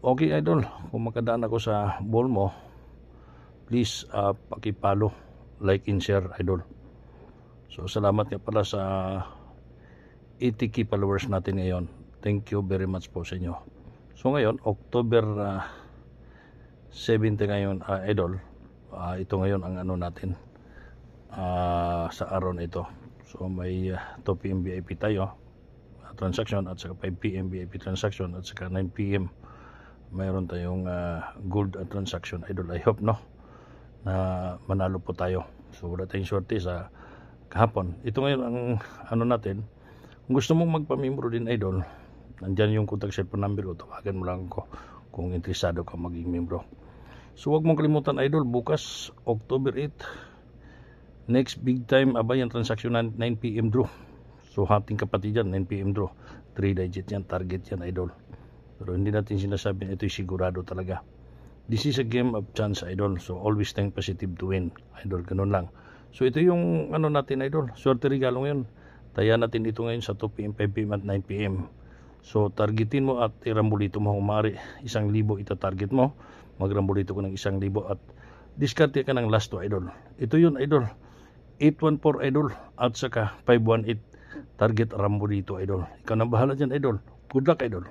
Okay idol, kung makadaan ako sa ball mo, please pakipalo, like and share idol. So salamat nga pala sa 80k followers natin ngayon. Thank you very much po sa inyo. So ngayon, October 70 ngayon idol. Ito ngayon ang ano natin sa araw na ito. So may 2 PM VIP tayo transaction at saka 5 PM VIP transaction at saka 9 PM mayroon tayong gold transaction idol. I hope no na manalo po tayo. So wala tayong sorte sa kahapon. Ito ngayon ang ano natin. Kung gusto mong magpamembro din idol, nandyan yung contact cellphone number ko. Tawagan mo lang ako kung interesado ka maging membro. So wag mong kalimutan idol, bukas October 8 next big time abayan transaction 9 PM draw. So hating kapatid yan, 9 PM draw, 3 digit yan, target yan idol. Pero hindi natin sinasabi na ito'y sigurado talaga. This is a game of chance idol. So always think positive to win idol, ganun lang. So ito yung ano natin idol, swerte regalo ngayon. Taya natin ito ngayon sa 2 PM, 5 PM at 9 PM. So targetin mo at irambulito mo. Humari 1,000 ita-target mo, magrambulito ko ng 1,000 at diskarte ka ng last 2 idol. Ito yun idol, 814 idol at saka 518 target rambulito idol. Ikaw na bahala dyan idol. Good luck idol.